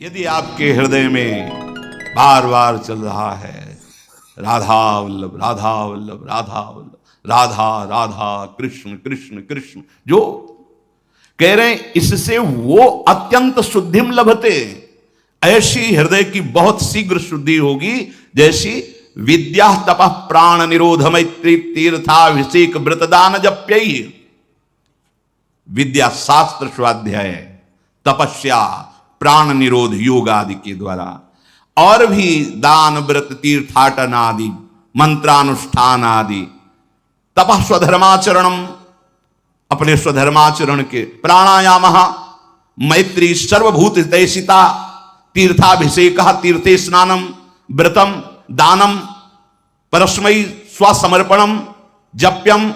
यदि आपके हृदय में बार बार चल रहा है राधा वल्लभ राधा वल्लभ राधा वल्लभ राधा राधा कृष्ण कृष्ण कृष्ण, जो कह रहे हैं इससे वो अत्यंत शुद्धिम लभते, ऐसी हृदय की बहुत शीघ्र शुद्धि होगी जैसी विद्या तपः प्राण निरोध मैत्री तीर्थाभिषेक व्रतदान जप्यई। विद्या शास्त्र स्वाध्याय, तपस्या, प्राण निरोध योग आदि के द्वारा, और भी दान व्रत तीर्थाटन आदि मंत्रानुष्ठान आदि, तपः स्वधर्माचरणम, अपने स्वधर्माचरण के, प्राणायाम, मैत्री सर्वभूत हितैषिता, तीर्थाभिषेक तीर्थे स्नानम, व्रतम दानम परस्मै स्वसमर्पणम जप्यम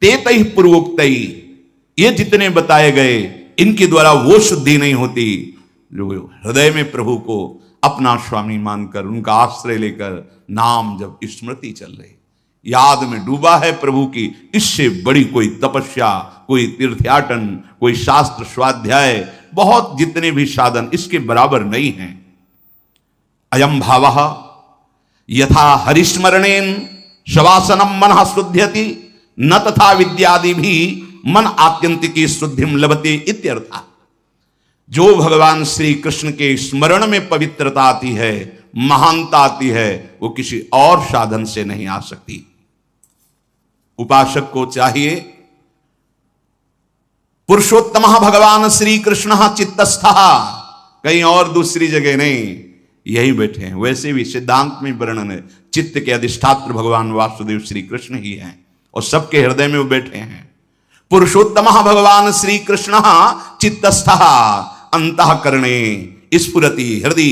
तेतै पूर्वोक्तै, ये जितने बताए गए इनके द्वारा वो शुद्धि नहीं होती जो हृदय में प्रभु को अपना स्वामी मानकर उनका आश्रय लेकर नाम जब स्मृति चल रही, याद में डूबा है प्रभु की, इससे बड़ी कोई तपस्या, कोई तीर्थयाटन, कोई शास्त्र स्वाध्याय, बहुत जितने भी साधन इसके बराबर नहीं हैं। अयम भावः यथा हरिस्मरणेन शवासनम मनः शुद्ध्यति न तथा विद्यादि भी मन आत्यंतिकी शुद्धिम लभते इत्यर्थ। जो भगवान श्री कृष्ण के स्मरण में पवित्रता आती है, महानता आती है, वो किसी और साधन से नहीं आ सकती। उपासक को चाहिए पुरुषोत्तम भगवान श्री कृष्ण चित्तस्थः, कहीं और दूसरी जगह नहीं, यही बैठे हैं। वैसे भी सिद्धांत में वर्णन है, चित्त के अधिष्ठात्र भगवान वासुदेव श्री कृष्ण ही हैं और सबके हृदय में वो बैठे हैं। पुरुषोत्तम भगवान श्री कृष्ण चित्तस्थः अंतःकरणे स्फुरति हृदय,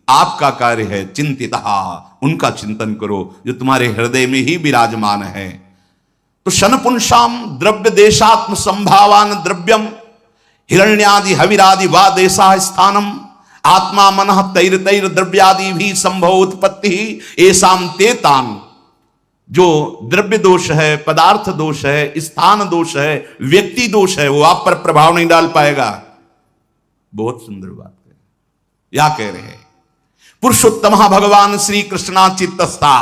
आपका कार्य है चिंतितः, उनका चिंतन करो जो तुम्हारे हृदय में ही विराजमान है। तो शनपुंसाम द्रव्य देशात्म संभावान द्रव्यम हिरण्यादि हविरादि वा देशा स्थानम आत्मा मनः तैर तैर द्रव्यादि भी संभव उत्पत्ति एसाम तेतान। जो द्रव्य दोष है, पदार्थ दोष है, स्थान दोष है, व्यक्ति दोष है, वो आप पर प्रभाव नहीं डाल पाएगा। बहुत सुंदर बात है। या कह रहे हैं पुरुषोत्तम भगवान श्री कृष्णा चित्तस्था,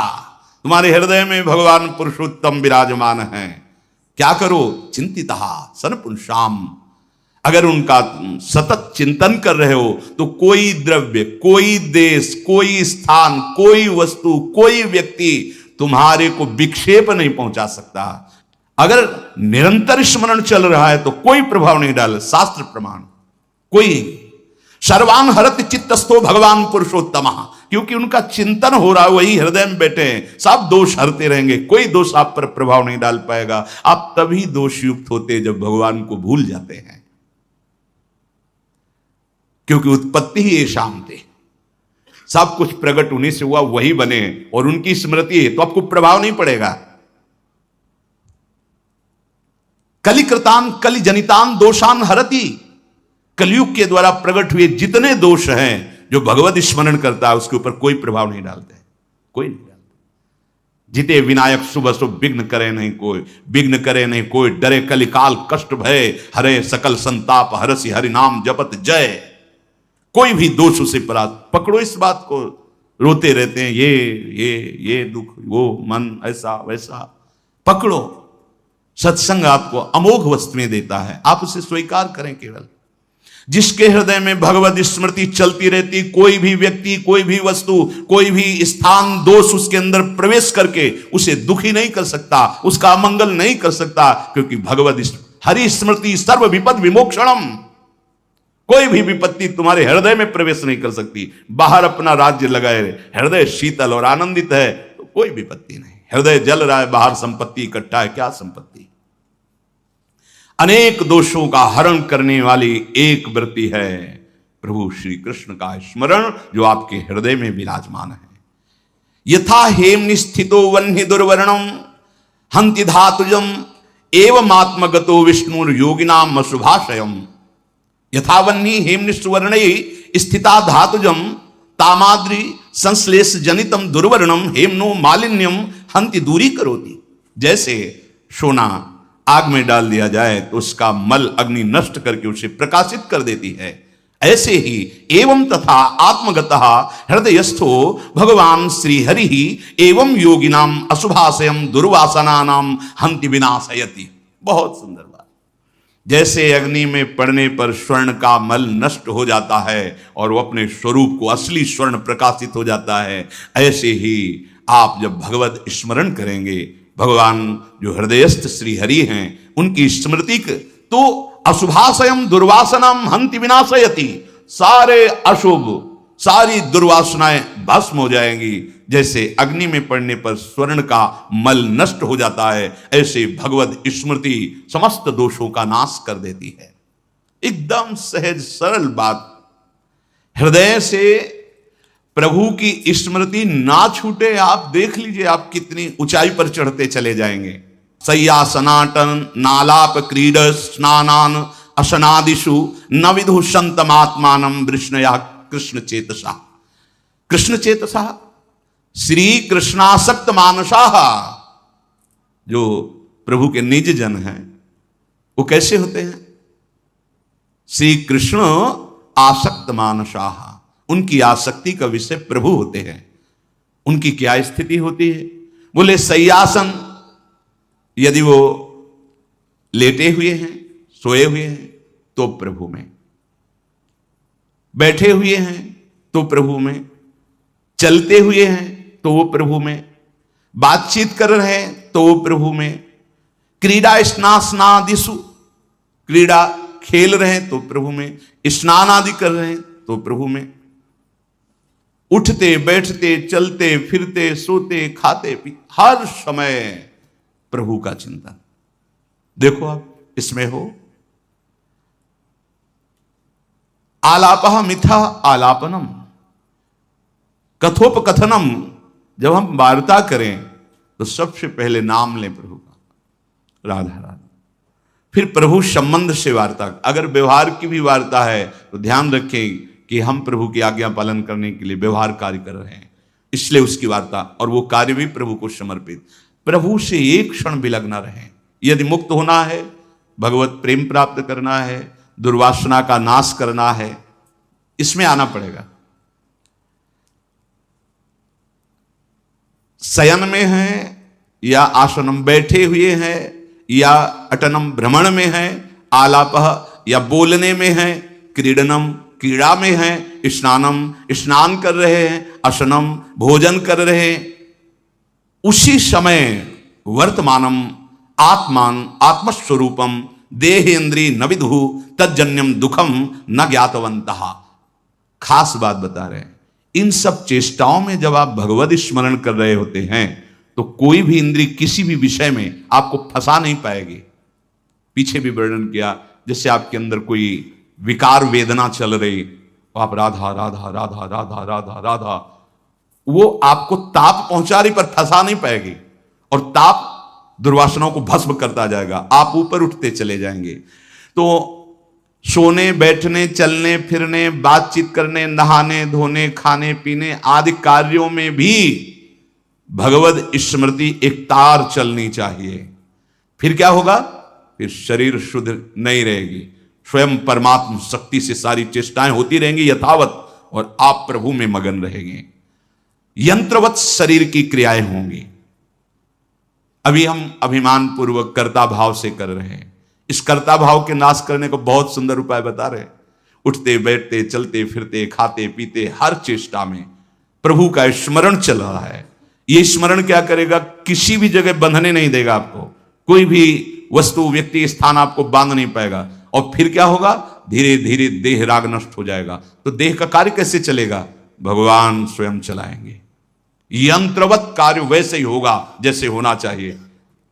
तुम्हारे हृदय में भगवान पुरुषोत्तम विराजमान है। क्या करो? चिंतितः सनपुंसाम, अगर उनका सतत चिंतन कर रहे हो तो कोई द्रव्य, कोई देश, कोई स्थान, कोई वस्तु, कोई व्यक्ति तुम्हारे को विक्षेप नहीं पहुंचा सकता। अगर निरंतर स्मरण चल रहा है तो कोई प्रभाव नहीं डाले, शास्त्र प्रमाण। कोई सर्वान हरत चित्तस्थो भगवान पुरुषोत्तम, क्योंकि उनका चिंतन हो रहा है, वही हृदय में बैठे हैं, सब दोष हरते रहेंगे, कोई दोष आप पर प्रभाव नहीं डाल पाएगा। आप तभी दोष युक्त होते जब भगवान को भूल जाते हैं, क्योंकि उत्पत्ति ही ये शाम थे, सब कुछ प्रकट उन्हीं से हुआ, वही बने और उनकी स्मृति है तो आपको प्रभाव नहीं पड़ेगा। कलिकृतान कलि जनितान दोषान हरति, कलयुग के द्वारा प्रकट हुए जितने दोष हैं, जो भगवत स्मरण करता है उसके ऊपर कोई प्रभाव नहीं डालते, कोई नहीं डालते। जिते विनायक सुबह शुभ विघ्न करे नहीं कोई, विघ्न करे नहीं कोई, डरे कलिकाल कष्ट भय, हरे सकल संताप हरसि हरि नाम जपत जय। कोई भी दोष उसे पकड़ो, इस बात को रोते रहते हैं, ये दुख, वो मन ऐसा वैसा, पकड़ो। सत्संग आपको अमोघ वस्तुएं देता है, आप उसे स्वीकार करें। केवल जिसके हृदय में भगवत स्मृति चलती रहती, कोई भी व्यक्ति, कोई भी वस्तु, कोई भी स्थान, दोष उसके अंदर प्रवेश करके उसे दुखी नहीं कर सकता, उसका अमंगल नहीं कर सकता, क्योंकि भगवत हरि स्मृति सर्व विपद विमोक्षणम। कोई भी विपत्ति तुम्हारे हृदय में प्रवेश नहीं कर सकती। बाहर अपना राज्य लगाए, हृदय शीतल और आनंदित है तो कोई विपत्ति नहीं। हृदय जल रहा है, बाहर संपत्ति इकट्ठा है, क्या संपत्ति? अनेक दोषों का हरण करने वाली एक वृत्ति है प्रभु श्री कृष्ण का स्मरण, जो आपके हृदय में विराजमान है। यथा हेम स्थितो वह्नि दुर्वर्णम हंति धातुजम एवं आत्मगतो विष्णुर योगिनाम शुभाशयम। यथावन्नी हेमनिष्वर्ण स्थिता धातुजम तामाद्री संश्लेष जनितम दुर्वर्णम हेमनो मालिन्यम हंति दूरी करोति। जैसे सोना आग में डाल दिया जाए तो उसका मल अग्नि नष्ट करके उसे प्रकाशित कर देती है, ऐसे ही एवं तथा आत्मगतः हृदयस्थो भगवान श्री हरि एवं योगिनाम अशुभाशयम दुर्वासनानाम हंति विनाशयति। बहुत सुंदर बात। जैसे अग्नि में पड़ने पर स्वर्ण का मल नष्ट हो जाता है और वो अपने स्वरूप को असली स्वर्ण प्रकाशित हो जाता है, ऐसे ही आप जब भगवत स्मरण करेंगे, भगवान जो हृदयस्थ श्री हरि हैं उनकी स्मृति तो अशुभाशयम दुर्वासनाम हंति विनाशयति, सारे अशुभ सारी दुर्वासनाएं भस्म हो जाएंगी। जैसे अग्नि में पड़ने पर स्वर्ण का मल नष्ट हो जाता है, ऐसे भगवत स्मृति समस्त दोषों का नाश कर देती है। एकदम सहज सरल बात। हृदय से प्रभु की स्मृति ना छूटे, आप देख लीजिए आप कितनी ऊंचाई पर चढ़ते चले जाएंगे। सय्या सनातन नालाप क्रीड स्नानान असनादिषु न विदु संतमात्मानं वृष्णया कृष्ण चेतसा। कृष्ण चेतसा श्री कृष्णासक्त मानसा, जो प्रभु के निज जन हैं वो कैसे होते हैं? श्री कृष्ण आसक्त मानसा, उनकी आसक्ति का विषय प्रभु होते हैं। उनकी क्या स्थिति होती है? बोले सय्यासन, यदि वो लेटे हुए हैं, सोए हुए हैं तो प्रभु में, बैठे हुए हैं तो प्रभु में, चलते हुए हैं तो वो प्रभु में, बातचीत कर रहे हैं तो वो प्रभु में, क्रीड़ा स्नानादिषु, क्रीड़ा खेल रहे हैं तो प्रभु में, स्नान आदि कर रहे हैं तो प्रभु में, उठते बैठते चलते फिरते सोते खाते पीते हर समय प्रभु का चिंतन। देखो आप इसमें हो। आलापः मिथा आलापनम, कथोपकथनम, जब हम वार्ता करें तो सबसे पहले नाम लें प्रभु का, राधा राधा, फिर प्रभु संबंध से वार्ता। अगर व्यवहार की भी वार्ता है तो ध्यान रखें कि हम प्रभु की आज्ञा पालन करने के लिए व्यवहार कार्य कर रहे हैं, इसलिए उसकी वार्ता, और वो कार्य भी प्रभु को समर्पित। प्रभु से एक क्षण भी लग ना रहे। यदि मुक्त होना है, भगवत प्रेम प्राप्त करना है, दुर्वासना का नाश करना है, इसमें आना पड़ेगा। शयन में है या आसनम बैठे हुए हैं या अटनम भ्रमण में है, आलापः या बोलने में है, क्रीडनम क्रीड़ा में है, स्नानम स्नान कर रहे हैं, असनम भोजन कर रहे हैं, उसी समय वर्तमानम आत्मान आत्मस्वरूपम देहेन्द्रिय न विदु तज्जन्यम दुखम न ज्ञातवंतः। खास बात बता रहे हैं, इन सब चेष्टाओं में जब आप भगवत स्मरण कर रहे होते हैं तो कोई भी इंद्रिय किसी भी विषय में आपको फंसा नहीं पाएगी। पीछे भी वर्णन किया, जैसे आपके अंदर कोई विकार वेदना चल रही, आप राधा राधा राधा राधा राधा राधा, वो आपको ताप पहुंचा रही पर फंसा नहीं पाएगी, और ताप दुर्वासनाओं को भस्म करता जाएगा, आप ऊपर उठते चले जाएंगे। तो सोने बैठने चलने फिरने बातचीत करने नहाने धोने खाने पीने आदि कार्यों में भी भगवत स्मृति एक तार चलनी चाहिए। फिर क्या होगा? फिर शरीर शुद्ध नहीं रहेगी, स्वयं परमात्मा शक्ति से सारी चेष्टाएं होती रहेंगी यथावत, और आप प्रभु में मगन रहेंगे। यंत्रवत शरीर की क्रियाएं होंगी। अभी हम अभिमान पूर्वक कर्ता भाव से कर रहे हैं। इस कर्ता भाव के नाश करने को बहुत सुंदर उपाय बता रहे हैं। उठते बैठते चलते फिरते खाते पीते हर चेष्टा में प्रभु का स्मरण चल रहा है। ये स्मरण क्या करेगा? किसी भी जगह बंधने नहीं देगा आपको, कोई भी वस्तु व्यक्ति स्थान आपको बांध नहीं पाएगा। और फिर क्या होगा? धीरे धीरे देह राग नष्ट हो जाएगा। तो देह का कार्य कैसे चलेगा? भगवान स्वयं चलाएंगे। यंत्रवत कार्य वैसे ही होगा जैसे होना चाहिए,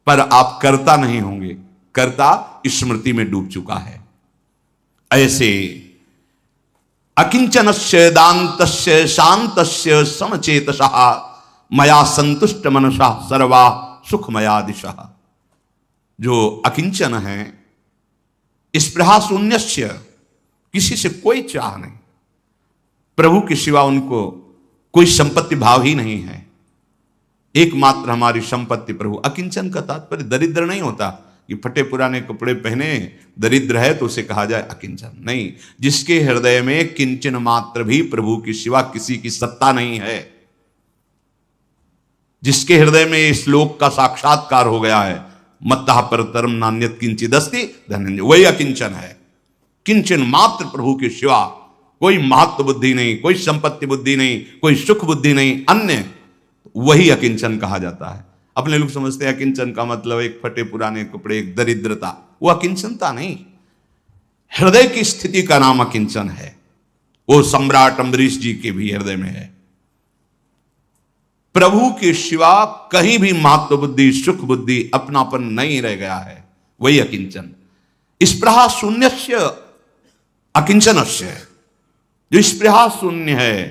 पर आप कर्ता नहीं होंगे, कर्ता स्मृति में डूब चुका है। ऐसे अकिंचनस्य दान्तस्य शान्तस्य समचेतसः मया संतुष्ट मनसा सर्वा सुखमया दिशा। जो अकिंचन है, स्पृहा शून्यस्य, किसी से कोई चाह नहीं, प्रभु के सिवा उनको कोई संपत्ति भाव ही नहीं है। एकमात्र हमारी संपत्ति प्रभु। अकिंचन का तात्पर्य दरिद्र नहीं होता, कि फटे पुराने कपड़े पहने दरिद्र है तो उसे कहा जाए अकिंचन। नहीं, जिसके हृदय में किंचन मात्र भी प्रभु के सिवा किसी की सत्ता नहीं है, जिसके हृदय में इस श्लोक का साक्षात्कार हो गया है, मत्तः परतरम नान्यत किंचिदस्ति धनंजय, वही अकिंचन है। किंचन मात्र प्रभु के सिवा कोई महत्व बुद्धि नहीं, कोई संपत्ति बुद्धि नहीं, कोई सुख बुद्धि नहीं, अन्य वही अकिंचन कहा जाता है। अपने लोग समझते हैं अकिंचन का मतलब एक फटे पुराने कपड़े, एक दरिद्रता, वो अकिंचनता नहीं, हृदय की स्थिति का नाम अकिंचन है। वो सम्राट अम्बरीश जी के भी हृदय में है। प्रभु के सिवा कहीं भी महत्व बुद्धि, सुख बुद्धि, अपनापन नहीं रह गया है, वही अकिंचन। स्पृहा शून्यस्य अकिंचनस्य, जो स्पृहा शून्य है,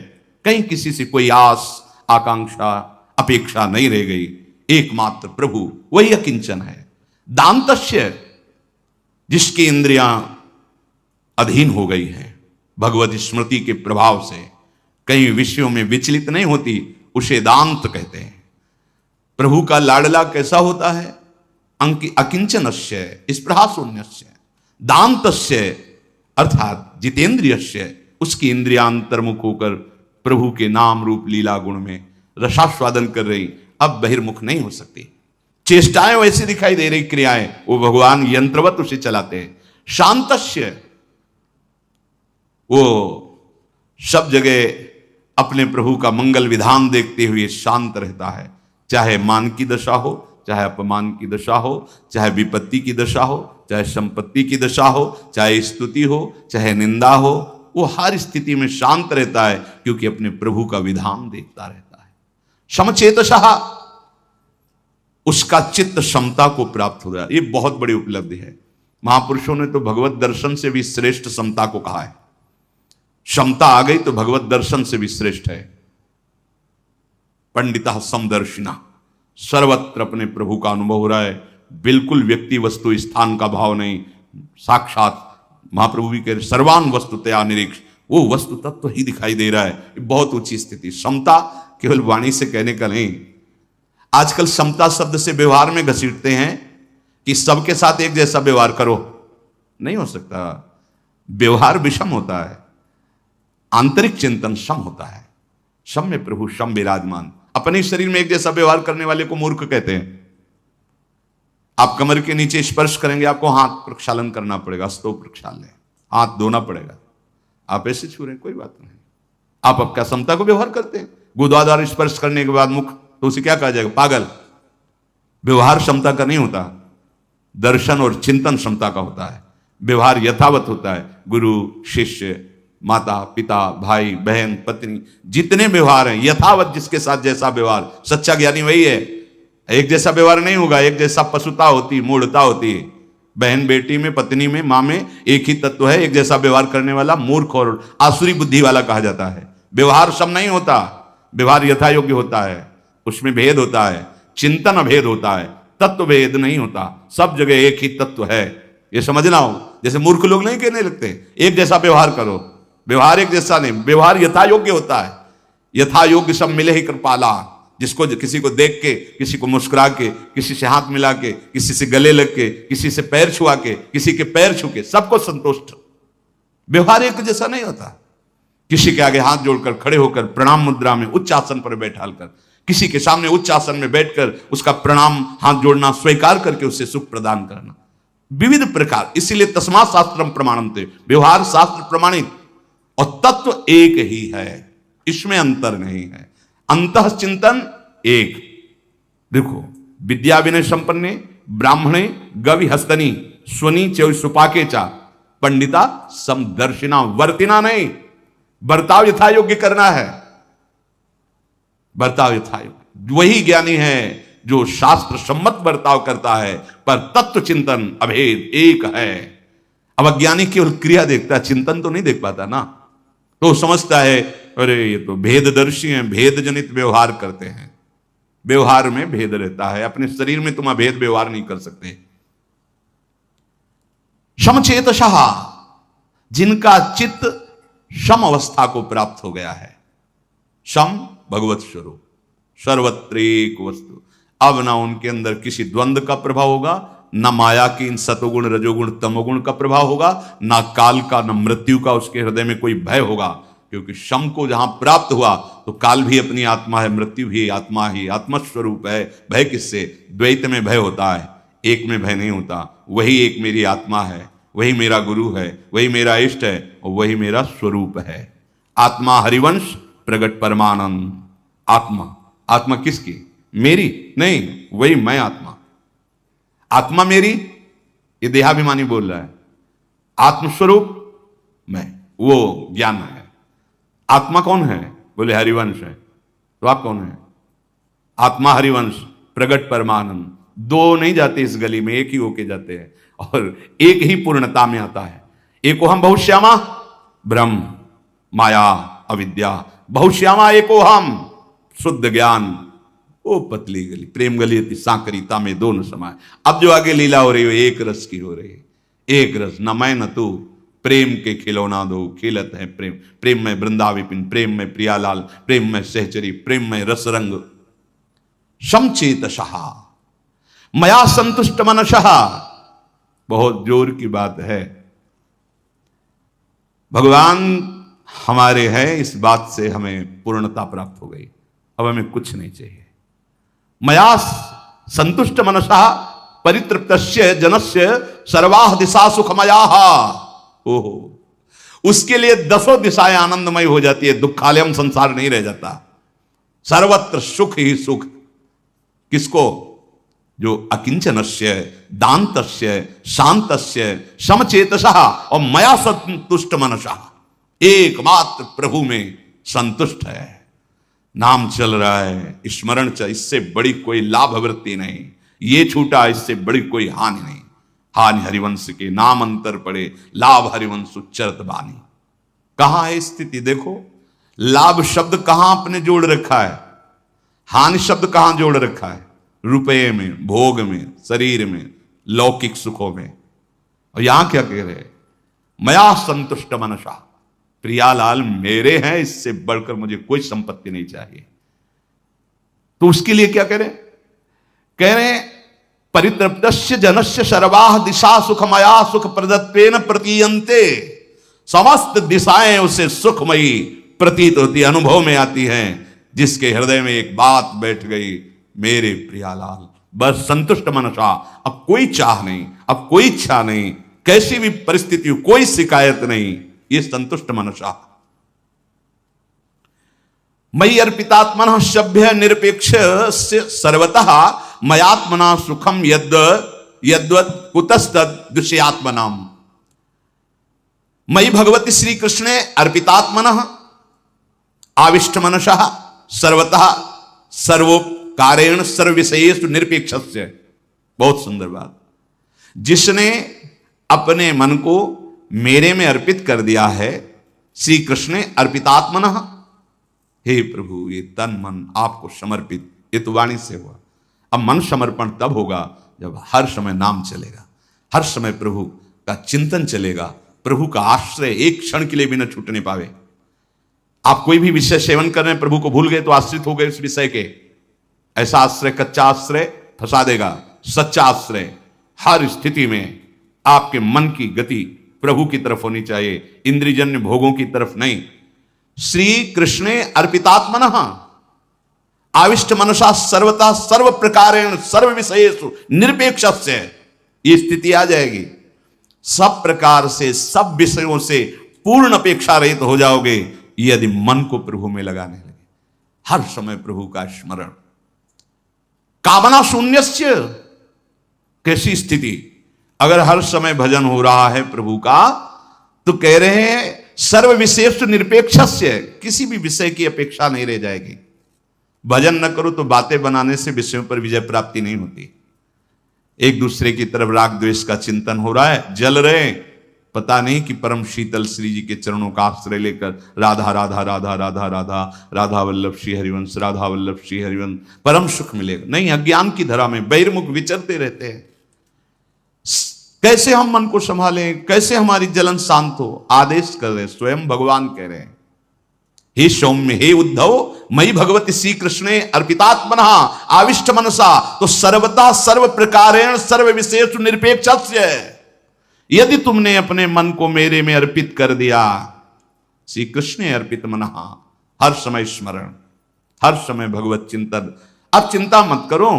कहीं किसी से कोई आस आकांक्षा अपेक्षा नहीं रह गई, एकमात्र प्रभु, वही अकिंचन है। दांतस्य, जिसकी इंद्रियां अधीन हो गई है भगवत स्मृति के प्रभाव से, कहीं विषयों में विचलित नहीं होती, उसे दांत कहते हैं। प्रभु का लाडला कैसा होता है? अकिंचनस्य स्पृहा शून्यस्य दांतस्य, अर्थात जितेंद्रियस्य, उसकी इंद्रियांतर्मुख होकर प्रभु के नाम रूप लीला गुण में रसास्वादन कर रही, अब बहिर्मुख नहीं हो सकती। चेष्टाएं वैसी दिखाई दे रही, क्रियाएं, वो भगवान यंत्रवत उसे चलाते हैं। शांतस्य, वो सब जगह अपने प्रभु का मंगल विधान देखते हुए शांत रहता है, चाहे मान की दशा हो, चाहे अपमान की दशा हो, चाहे विपत्ति की दशा हो, चाहे संपत्ति की दशा हो, चाहे स्तुति हो, चाहे निंदा हो, वो हर स्थिति में शांत रहता है, क्योंकि अपने प्रभु का विधान देखता रहता है। समचेतसः, उसका चित्त समता को प्राप्त हो रहा है। ये बहुत बड़ी उपलब्धि है। महापुरुषों ने तो भगवत दर्शन से भी श्रेष्ठ समता को कहा है। समता आ गई तो भगवत दर्शन से भी श्रेष्ठ है। पंडिता समदर्शिना, सर्वत्र अपने प्रभु का अनुभव हो रहा है, बिल्कुल व्यक्ति वस्तु स्थान का भाव नहीं, साक्षात महाप्रभु भी कह रहे सर्वान वस्तुतया निरीक्ष, वो वस्तु तत्व ही दिखाई दे रहा है। बहुत ऊंची स्थिति। समता केवल वाणी से कहने का नहीं। आजकल समता शब्द से व्यवहार में घसीटते हैं कि सबके साथ एक जैसा व्यवहार करो, नहीं हो सकता। व्यवहार विषम होता है, आंतरिक चिंतन सम होता है। सम में प्रभु सम विराजमान। अपने शरीर में एक जैसा व्यवहार करने वाले को मूर्ख कहते हैं। आप कमर के नीचे स्पर्श करेंगे, आपको हाथ प्रक्षालन करना पड़ेगा, स्तो प्रक्षालन, हाथ धोना पड़ेगा। आप ऐसे छू रहे हैं, कोई बात नहीं। आप आपका समता को व्यवहार करते हैं। गुदाद्वार स्पर्श करने के बाद मुख, तो उसे क्या कहा जाएगा? पागल। व्यवहार क्षमता का नहीं होता, दर्शन और चिंतन क्षमता का होता है। व्यवहार यथावत होता है। गुरु शिष्य, माता पिता, भाई बहन, पत्नी, जितने व्यवहार हैं यथावत, जिसके साथ जैसा व्यवहार। सच्चा ज्ञानी वही है। एक जैसा व्यवहार नहीं होगा, एक जैसा पशुता होती, मूढ़ता होती है। बहन बेटी में, पत्नी में, माँ में एक ही तत्व है। एक जैसा व्यवहार करने वाला मूर्ख और आसुरी बुद्धि वाला कहा जाता है। व्यवहार सम नहीं होता, व्यवहार यथा योग्य होता है, उसमें भेद होता है, चिंतन अभेद होता है, तत्व भेद नहीं होता। सब जगह एक ही तत्व है, ये समझना हो। जैसे मूर्ख लोग नहीं कहने लगते एक जैसा व्यवहार करो, व्यवहार एक जैसा नहीं, व्यवहार यथा योग्य होता है। यथा योग्य सब मिले ही कृपाला। जिसको किसी को देख के, किसी को मुस्कुरा के, किसी से हाथ मिला के, किसी से गले लग के, किसी से पैर छुआ के, किसी के पैर छू के, सबको संतुष्ट। व्यवहार एक जैसा नहीं होता। किसी के आगे हाथ जोड़कर खड़े होकर प्रणाम मुद्रा में उच्च आसन पर बैठाल कर, किसी के सामने उच्च आसन में बैठकर उसका प्रणाम हाथ जोड़ना स्वीकार करके उससे सुख प्रदान करना, विविध प्रकार। इसीलिए तस्मात् शास्त्रम प्रमाणम थे, व्यवहार शास्त्र प्रमाणित और तत्व एक ही है, इसमें अंतर नहीं है। अंतः चिंतन एक। देखो, विद्या विनय संपन्ने ब्राह्मणे गवि हस्तनी स्वनी चौ सुपाके चा पंडिता समदर्शिना, वर्तिना नहीं, बर्ताव यथा योग्य करना है। बर्ताव यथा योग्य, वही ज्ञानी है जो शास्त्र सम्मत बर्ताव करता है, पर तत्व चिंतन अभेद एक है। अब अज्ञानी केवल क्रिया देखता है, चिंतन तो नहीं देख पाता ना, तो समझता है अरे ये तो भेददर्शी हैं, भेद जनित व्यवहार करते हैं। व्यवहार में भेद रहता है, अपने शरीर में तुम अभेद व्यवहार नहीं कर सकते। समचेतसः, जिनका चित्त सम अवस्था को प्राप्त हो गया है। सम भगवत स्वरूप, सर्वत्र एक वस्तु। अब ना उनके अंदर किसी द्वंद्व का प्रभाव होगा, ना माया की इन सतोगुण रजोगुण तमोगुण का प्रभाव होगा, ना काल का, ना मृत्यु का उसके हृदय में कोई भय होगा। क्योंकि शम को जहां प्राप्त हुआ तो काल भी अपनी आत्मा है, मृत्यु भी आत्मा ही, आत्मस्वरूप है। भय किससे? द्वैत में भय होता है, एक में भय नहीं होता। वही एक मेरी आत्मा है, वही मेरा गुरु है, वही मेरा इष्ट है और वही मेरा स्वरूप है। आत्मा हरिवंश प्रगट परमानंद। आत्मा, आत्मा किसकी? मेरी नहीं, वही मैं आत्मा। आत्मा मेरी, ये देहाभिमानी बोल रहा है। आत्मस्वरूप मैं, वो ज्ञान है। आत्मा कौन है? बोले हरिवंश है। तो आप कौन है? आत्मा हरिवंश प्रगट परमानंद। दो नहीं जाते इस गली में, एक ही होके जाते हैं और एक ही पूर्णता में आता है। एको हम बहुश्यामा, ब्रह्म माया अविद्या, बहुश्यामा एको हम शुद्ध ज्ञान। ओ पतली गली, प्रेम गली अति सांकरीता में दोनों समाये। अब जो आगे लीला हो रही है एक रस की हो रही है, एक रस, न मैं न तू, प्रेम के खिलौना दो, खेलत है प्रेम। प्रेम में वृंदा विपिन, प्रेम में प्रियालाल, प्रेम में सहचरी, प्रेम में रसरंग। समचेतशः मया संतुष्ट मनशः। बहुत जोर की बात है। भगवान हमारे हैं, इस बात से हमें पूर्णता प्राप्त हो गई। अब हमें कुछ नहीं चाहिए। मया संतुष्ट मनसा परितृप्तस्य जनस्य सर्वाः दिशा सुखमयाः। ओहो, उसके लिए दसों दिशाएं आनंदमय हो जाती है, दुखालयम संसार नहीं रह जाता। सर्वत्र सुख ही सुख। किसको? जो अकिंचनस्य दान्तस्य शांतस्य समचेतसः और मया संतुष्ट मनसा, एकमात्र प्रभु में संतुष्ट है। नाम चल रहा है, स्मरण चल, इससे बड़ी कोई लाभ वृत्ति नहीं। ये छूटा, इससे बड़ी कोई हानि नहीं। हानि हरिवंश के नाम अंतर पड़े, लाभ हरिवंश उच्चरत बानी। कहां है स्थिति? देखो, लाभ शब्द कहां आपने जोड़ रखा है, हानि शब्द कहां जोड़ रखा है? रुपये में, भोग में, शरीर में, लौकिक सुखों में। और यहां क्या कह रहे? मया संतुष्ट मनसा, प्रियालाल मेरे हैं, इससे बढ़कर मुझे कोई संपत्ति नहीं चाहिए। तो उसके लिए क्या करें? कह रहे परितृप्तस्य जनस्य सर्वाः दिशा सुखमया सुख प्रदत्तेन प्रतीयन्ते। समस्त दिशाएं उसे सुखमयी प्रतीत होती, अनुभव में आती हैं। जिसके हृदय में एक बात बैठ गई, मेरे प्रियालाल, बस संतुष्ट मनसा, अब कोई चाह नहीं, अब कोई इच्छा नहीं, कैसी भी परिस्थिति हो, कोई शिकायत नहीं, ये संतुष्ट मनसा। मयि अर्पितात्मनः सभ्य निरपेक्ष सर्वतः मयात्मना सुखम यद्वत् कुतस्तद् दुष्यात्मनाम। मयि भगवती श्री कृष्णे अर्पितात्मनः आविष्ट मनसः सर्वतः सर्वोपकारेण सर्वविषयेषु निरपेक्षस्य। बहुत सुंदर बात। जिसने अपने मन को मेरे में अर्पित कर दिया है, श्री कृष्ण अर्पितात्मनः, हे प्रभु ये तन मन आपको समर्पित, ये तो वाणी से हुआ। अब मन समर्पण तब होगा जब हर समय नाम चलेगा, हर समय प्रभु का चिंतन चलेगा, प्रभु का आश्रय एक क्षण के लिए भी न छूटने पावे। आप कोई भी विषय सेवन कर रहे हैं, प्रभु को भूल गए तो आश्रित हो गए उस विषय के। ऐसा आश्रय, कच्चा आश्रय फंसा देगा। सच्चा आश्रय हर स्थिति में आपके मन की गति प्रभु की तरफ होनी चाहिए, इंद्रियजन्य भोगों की तरफ नहीं। श्री कृष्णे अर्पितात्मनः आविष्ट मनसा सर्वथा सर्व प्रकारेण सर्व विषयेषु निरपेक्षस्य। ये स्थिति आ जाएगी, सब प्रकार से सब विषयों से पूर्ण अपेक्षा रहित हो जाओगे यदि मन को प्रभु में लगाने लगे। हर समय प्रभु का स्मरण। कामना शून्यस्य, कैसी स्थिति? अगर हर समय भजन हो रहा है प्रभु का, तो कह रहे हैं सर्व विशेष निरपेक्षस्य, किसी भी विषय की अपेक्षा नहीं रह जाएगी। भजन न करो तो बातें बनाने से विषयों पर विजय प्राप्ति नहीं होती। एक दूसरे की तरफ राग द्वेष का चिंतन हो रहा है, जल रहे, पता नहीं कि परम शीतल श्री जी के चरणों का आश्रय लेकर राधा राधा राधा राधा राधा राधा वल्लभ श्री हरिवंश, राधा वल्लभ श्री हरिवंश, परम सुख मिलेगा। नहीं, अज्ञान की धरा में बहिर्मुख विचरते रहते हैं। कैसे हम मन को संभालें, कैसे हमारी जलन शांत हो? आदेश कर रहे, स्वयं भगवान कह रहे हैं। हे सौम्य, हे उद्धव, मई भगवती श्री कृष्णे अर्पितात्मना आविष्ट मनसा, तो सर्वता सर्व प्रकारेण सर्व विशेष निरपेक्ष। यदि तुमने अपने मन को मेरे में अर्पित कर दिया, श्री कृष्ण अर्पित मनहा, हर समय स्मरण, हर समय भगवत चिंतन, अब चिंता मत करो,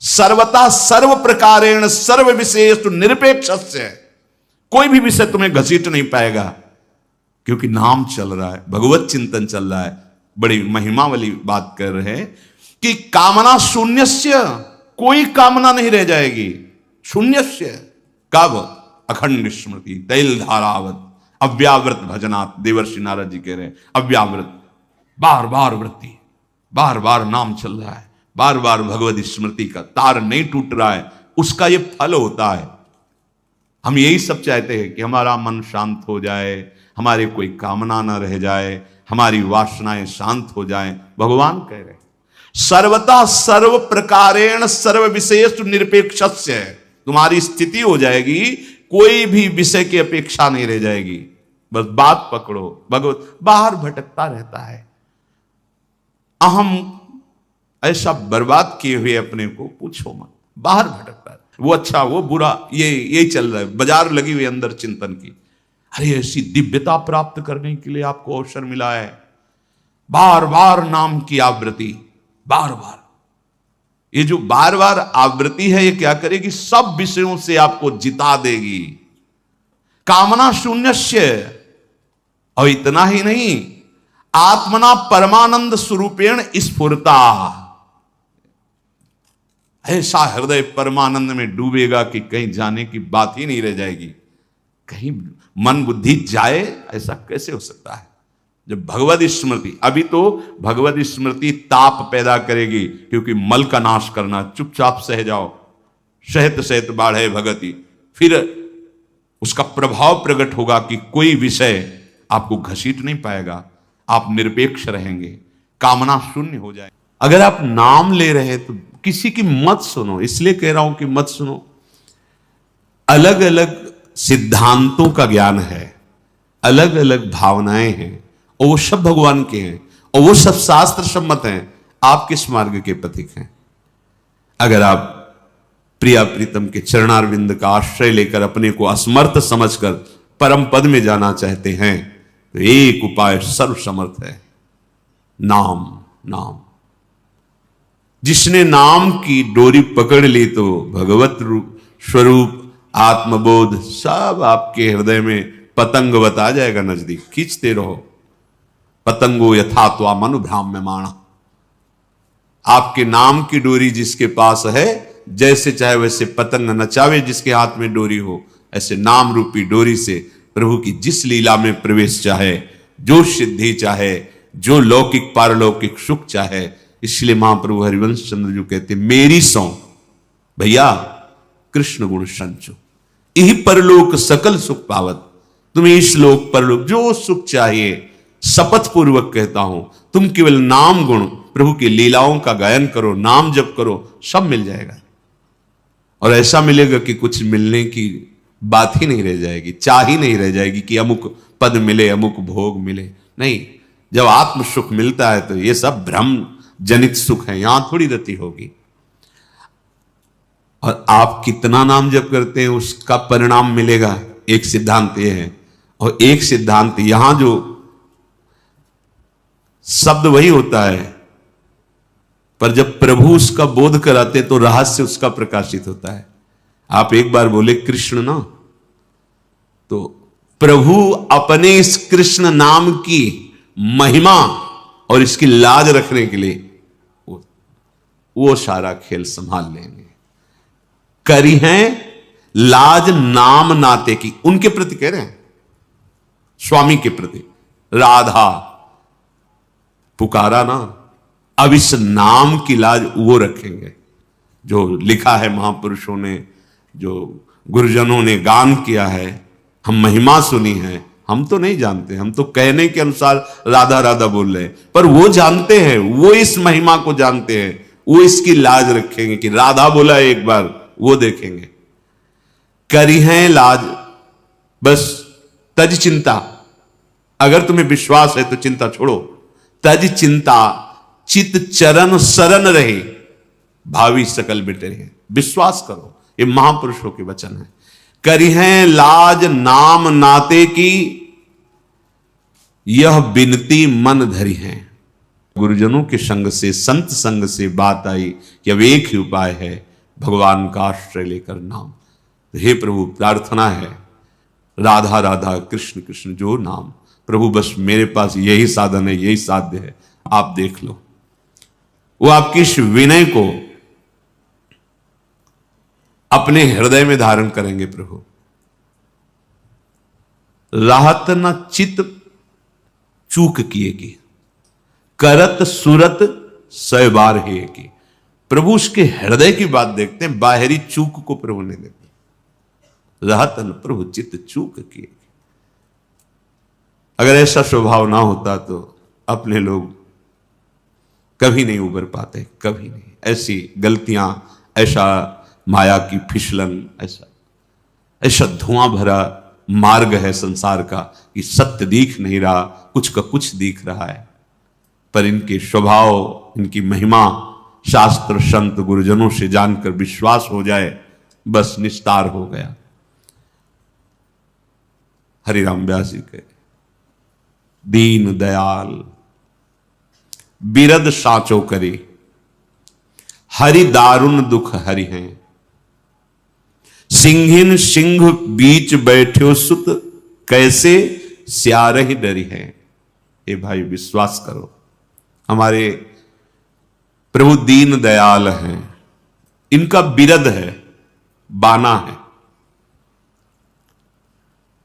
सर्वता सर्व प्रकारेण सर्व विशेष निरपेक्ष, कोई भी विषय तुम्हें घसीट नहीं पाएगा, क्योंकि नाम चल रहा है, भगवत चिंतन चल रहा है। बड़ी महिमा वाली बात कर रहे हैं कि कामना शून्यस्य, कोई कामना नहीं रह जाएगी, शून्यस्य, कब? अखंड स्मृति तैल धारावत अव्यावृत भजनात्, देवर्षि नारद जी कह रहे हैं अव्यावृत, बार बार वृत्ति, बार बार नाम चल रहा है, बार बार भगवत स्मृति का तार नहीं टूट रहा है, उसका ये फल होता है। हम यही सब चाहते हैं कि हमारा मन शांत हो जाए, हमारे कोई कामना न रह जाए, हमारी वासनाएं शांत हो जाएं। भगवान कह रहे हैं सर्वता सर्व प्रकारेण सर्व विशेष निरपेक्षस्य, तुम्हारी स्थिति हो जाएगी, कोई भी विषय की अपेक्षा नहीं रह जाएगी। बस बात पकड़ो, भगवत बाहर भटकता रहता है, अहम ऐसा बर्बाद किए हुए अपने को पूछो मत, बाहर भटकता है, वो अच्छा वो बुरा, ये चल रहा है, बाजार लगी हुई अंदर चिंतन की। अरे ऐसी दिव्यता प्राप्त करने के लिए आपको अवसर मिला है, बार बार नाम की आवृत्ति, बार बार, ये जो बार बार आवृत्ति है ये क्या करेगी? सब विषयों से आपको जिता देगी। कामना शून्यस्य, और इतना ही नहीं, आत्मना परमानंद स्वरूपेण स्फुरता, ऐसा हृदय परमानंद में डूबेगा कि कहीं जाने की बात ही नहीं रह जाएगी। कहीं मन बुद्धि जाए, ऐसा कैसे हो सकता है? जब भगवत स्मृति, अभी तो भगवत स्मृति ताप पैदा करेगी, क्योंकि मल का नाश करना, चुपचाप सह जाओ, सहत सहत बाढ़े भगति, फिर उसका प्रभाव प्रकट होगा कि कोई विषय आपको घसीट नहीं पाएगा, आप निरपेक्ष रहेंगे, कामना शून्य हो जाए। अगर आप नाम ले रहे हैं तो किसी की मत सुनो, इसलिए कह रहा हूं कि मत सुनो। अलग अलग सिद्धांतों का ज्ञान है, अलग अलग भावनाएं हैं, और वो सब भगवान के हैं, और वो सब शास्त्र सम्मत हैं। आप किस मार्ग के पथिक हैं? अगर आप प्रिया प्रीतम के चरणारविंद का आश्रय लेकर अपने को असमर्थ समझकर परम पद में जाना चाहते हैं, तो एक उपाय सर्वसमर्थ है, नाम। नाम, जिसने नाम की डोरी पकड़ ली तो भगवत रूप स्वरूप आत्मबोध सब आपके हृदय में पतंगवत आ जाएगा, नजदीक खींचते रहो। पतंगो यथा त्वा मनुभ्राम्यमाणा, आपके नाम की डोरी जिसके पास है, जैसे चाहे वैसे पतंग नचावे जिसके हाथ में डोरी हो, ऐसे नाम रूपी डोरी से प्रभु की जिस लीला में प्रवेश चाहे, जो सिद्धि चाहे, जो लौकिक पारलौकिक सुख चाहे। इसलिए महाप्रभु हरिवंश चंद्र जी कहते मेरी सौ भैया कृष्ण गुण संचो, यही परलोक सकल सुख पावत। तुम्हें इस लोक परलोक जो सुख चाहिए, शपथ पूर्वक कहता हूं, तुम केवल नाम गुण प्रभु की लीलाओं का गायन करो, नाम जप करो, सब मिल जाएगा। और ऐसा मिलेगा कि कुछ मिलने की बात ही नहीं रह जाएगी, चाह ही नहीं रह जाएगी कि अमुक पद मिले, अमुक भोग मिले। नहीं, जब आत्म सुख मिलता है तो ये सब भ्रम जनित सुख है, यहां थोड़ी रति होगी। और आप कितना नाम जप करते हैं उसका परिणाम मिलेगा, एक सिद्धांत ये है। और एक सिद्धांत यहां जो शब्द वही होता है, पर जब प्रभु उसका बोध कराते तो रहस्य उसका प्रकाशित होता है। आप एक बार बोले कृष्ण ना, तो प्रभु अपने इस कृष्ण नाम की महिमा और इसकी लाज रखने के लिए वो सारा खेल संभाल लेंगे। करी हैं लाज नाम नाते की, उनके प्रति कह रहे हैं, स्वामी के प्रति। राधा पुकारा ना, अब इस नाम की लाज वो रखेंगे। जो लिखा है महापुरुषों ने, जो गुरुजनों ने गान किया है, हम महिमा सुनी है, हम तो नहीं जानते, हम तो कहने के अनुसार राधा राधा बोल रहे हैं, पर वो जानते हैं, वो इस महिमा को जानते हैं, वो इसकी लाज रखेंगे कि राधा बोला है एक बार, वो देखेंगे। करी हैं लाज, बस तज चिंता, अगर तुम्हें विश्वास है तो चिंता छोड़ो। तज चिंता चित चरण शरण रहे, भावी सकल बिटे रहे। विश्वास करो, ये महापुरुषों के वचन है। करिहें लाज नाम नाते की, यह बिनती मन धरी है। गुरुजनों के संग से, संत संग से बात आई कि अब एक ही उपाय है, भगवान का आश्रय लेकर नाम। हे प्रभु, प्रार्थना है, राधा राधा कृष्ण कृष्ण जो नाम। प्रभु बस मेरे पास यही साधन है, यही साध्य है, आप देख लो। वो आपकी इस विनय को अपने हृदय में धारण करेंगे। प्रभु राहत न चित चूक किए की, करत सुरत सय बार है की। प्रभु उसके हृदय की बात देखते हैं, बाहरी चूक को प्रभु नहीं देखते। राहत न प्रभु चित चूक किए। अगर ऐसा स्वभाव ना होता तो अपने लोग कभी नहीं उबर पाते, कभी नहीं। ऐसी गलतियां, ऐसा माया की फिसलन, ऐसा धुआं भरा मार्ग है संसार का कि सत्य दिख नहीं रहा, कुछ का कुछ दिख रहा है। पर इनके स्वभाव, इनकी महिमा शास्त्र संत गुरुजनों से जानकर विश्वास हो जाए, बस निस्तार हो गया। हरिराम व्यास जी के दीन दयाल बिरद साचो करे, हरि दारुण दुख हरि हैं। सिंहिन सिंह बीच बैठो सुत, कैसे स्यारहि डरी है। ए भाई विश्वास करो, हमारे प्रभु दीन दयाल हैं, इनका बिरद है, बाना है।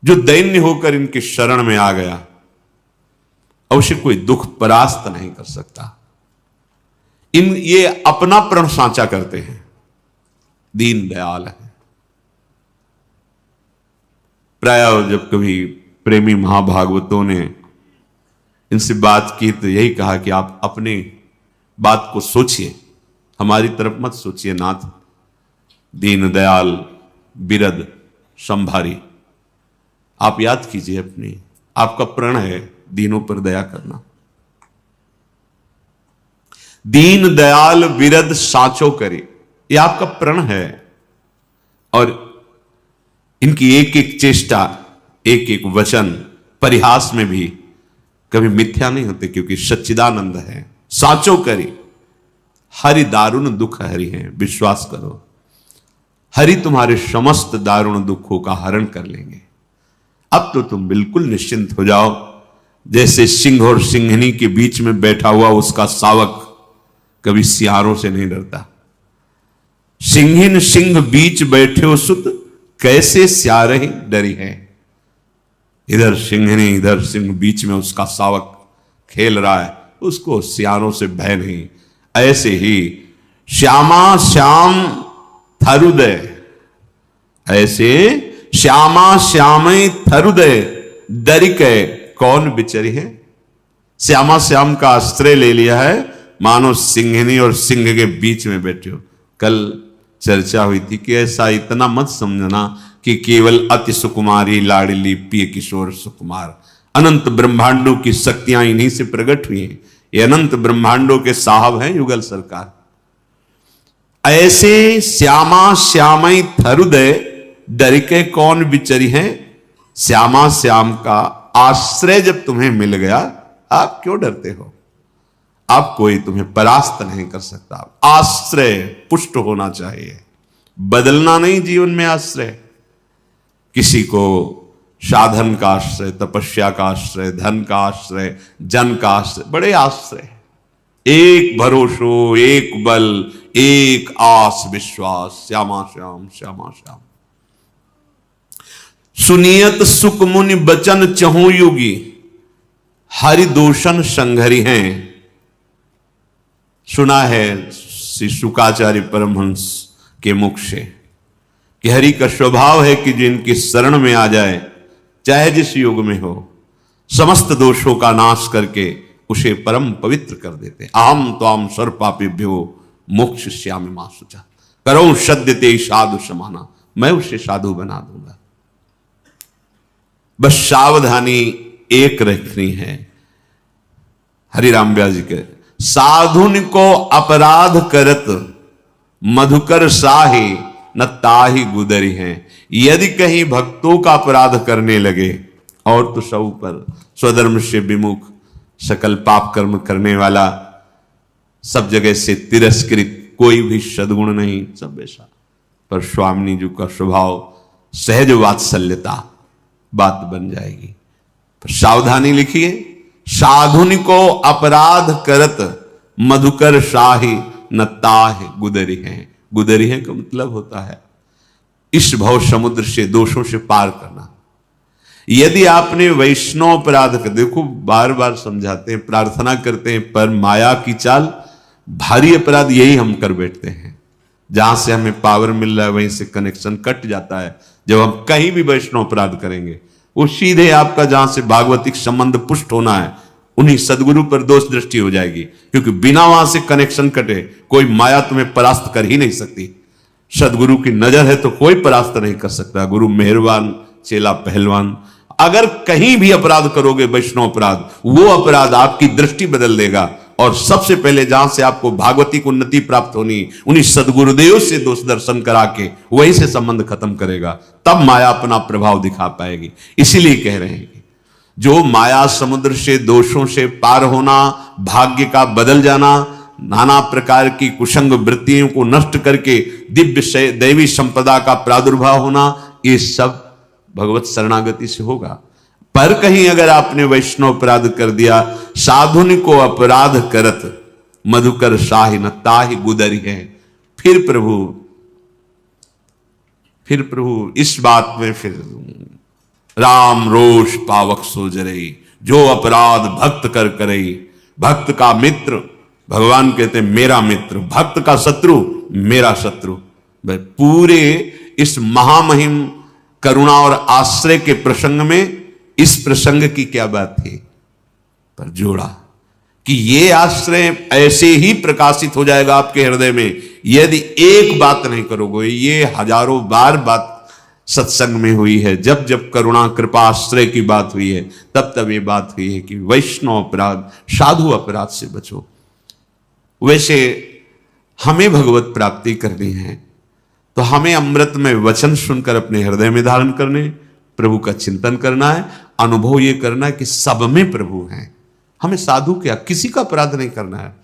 जो दैन्य होकर इनके शरण में आ गया, अवश्य कोई दुख परास्त नहीं कर सकता। ये अपना प्रण सांचा करते हैं, दीन दयाल है। प्राय जब कभी प्रेमी महाभागवतों ने इनसे बात की तो यही कहा कि आप अपनी बात को सोचिए, हमारी तरफ मत सोचिए नाथ। दीन दयाल बिरद संभारी, आप याद कीजिए अपनी, आपका प्रण है दीनों पर दया करना। दीन दयाल विरद साचो करे, यह आपका प्रण है। और इनकी एक एक चेष्टा, एक एक वचन परिहास में भी कभी मिथ्या नहीं होते, क्योंकि सच्चिदानंद है। साचो करे, हरि दारुण दुख हरि है। विश्वास करो, हरि तुम्हारे समस्त दारुण दुखों का हरण कर लेंगे। अब तो तुम बिल्कुल निश्चिंत हो जाओ, जैसे सिंह और सिंहनी के बीच में बैठा हुआ उसका शावक कभी सियारों से नहीं डरता। सिंहिन सिंह बीच बैठे हो सुत, कैसे स्यारहि डरी है। इधर सिंहनी, इधर सिंह, बीच में उसका शावक खेल रहा है, उसको सियारों से भय नहीं। ऐसे ही श्यामा श्याम थरुदय, ऐसे श्यामा श्यामय थरुदय डरिके कौन बिचरी है। श्यामा श्याम का आश्रय ले लिया है, मानो सिंहनी और सिंह के बीच में बैठे हो। कल चर्चा हुई थी कि ऐसा इतना मत समझना कि केवल अति सुकुमारी लाडली पिय किशोर सुकुमार। अनंत ब्रह्मांडों की शक्तियां इन्हीं से प्रकट हुई हैं। ये अनंत ब्रह्मांडों के साहब हैं युगल सरकार। ऐसे श्यामा श्यामई थरुदय डरिके कौन बिचरी है। श्यामा श्याम का आश्रय जब तुम्हें मिल गया, आप क्यों डरते हो। आप कोई तुम्हें परास्त नहीं कर सकता। आश्रय पुष्ट होना चाहिए, बदलना नहीं जीवन में आश्रय। किसी को साधन का आश्रय, तपस्या का आश्रय, धन का आश्रय, जन का आश्रय, बड़े आश्रय। एक भरोसो, एक बल, एक आस विश्वास, श्यामा श्याम श्यामा श्याम। सुनियत सुख मुनि बचन चहु युगी, हरिदूषण संघरी हैं। सुना है श्री शुकाचार्य परमहंस के मुख से कि हरि का स्वभाव है कि जिनकी शरण में आ जाए, चाहे जिस युग में हो, समस्त दोषों का नाश करके उसे परम पवित्र कर देते। अहम त्वाम सर्वपापेभ्यो मोक्षयिष्यामि मा शुचा, करो सद्यते साधु समाना, मैं उसे साधु बना दूंगा। बस सावधानी एक रखनी है। हरिराम व्यास जी के साधुन को अपराध करत मधुकर साहे न ताहि गुदरी हैं। यदि कहीं भक्तों का अपराध करने लगे और तो सब पर स्वधर्म से विमुख सकल पाप कर्म करने वाला, सब जगह से तिरस्कृत, कोई भी सद्गुण नहीं, सब ऐसा। पर स्वामी जी का स्वभाव सहज वात्सल्यता, बात बन जाएगी। पर सावधानी लिखिए, साधुन को अपराध करत मधुकर शाही न ताह गुदरी हैं। गुदरी है का मतलब होता है इस भव समुद्र से, दोषों से पार करना। यदि आपने वैष्णव अपराध कर, देखो बार बार समझाते हैं, प्रार्थना करते हैं, पर माया की चाल, भारी अपराध यही हम कर बैठते हैं। जहां से हमें पावर मिल रहा है वहीं से कनेक्शन कट जाता है। जब हम कहीं भी वैष्णव अपराध करेंगे, वो सीधे आपका जहां से भागवतिक संबंध पुष्ट होना है, उन्हीं सदगुरु पर दोष दृष्टि हो जाएगी। क्योंकि बिना वहां से कनेक्शन कटे कोई माया तुम्हें परास्त कर ही नहीं सकती। सदगुरु की नजर है तो कोई परास्त नहीं कर सकता। गुरु मेहरबान, चेला पहलवान। अगर कहीं भी अपराध करोगे वैष्णव अपराध, वो अपराध आपकी दृष्टि बदल देगा। और सबसे पहले जहां से आपको भागवतिक उन्नति प्राप्त होनी, उन्हीं सदगुरुदेव से दोष दर्शन करा के वहीं से संबंध खत्म करेगा, तब माया अपना प्रभाव दिखा पाएगी। इसीलिए कह रहे हैं कि जो माया समुद्र से, दोषों से पार होना, भाग्य का बदल जाना, नाना प्रकार की कुसंग वृत्तियों को नष्ट करके दिव्य दैवी संपदा का प्रादुर्भाव होना, ये सब भगवत शरणागति से होगा। पर कहीं अगर आपने वैष्णव अपराध कर दिया, साधुन को अपराध करत मधुकर शाही न ताहि गुदरी है, फिर प्रभु इस बात में फिर राम रोष पावक सो जरई, जो अपराध भक्त कर करई। भक्त का मित्र, भगवान कहते हैं मेरा मित्र, भक्त का शत्रु मेरा शत्रु। पूरे इस महामहिम करुणा और आश्रय के प्रसंग में इस प्रसंग की क्या बात थी, पर जोड़ा कि ये आश्रय ऐसे ही प्रकाशित हो जाएगा आपके हृदय में यदि एक बात नहीं करोगे। ये हजारों बार बात सत्संग में हुई है, जब जब करुणा कृपा आश्रय की बात हुई है, तब तब ये बात हुई है कि वैष्णव अपराध, साधु अपराध से बचो। वैसे हमें भगवत प्राप्ति करनी है तो हमें अमृत में वचन सुनकर अपने हृदय में धारण करने, प्रभु का चिंतन करना है, अनुभव ये करना है कि सब में प्रभु हैं। हमें साधु क्या, किसी का अपराध नहीं करना है।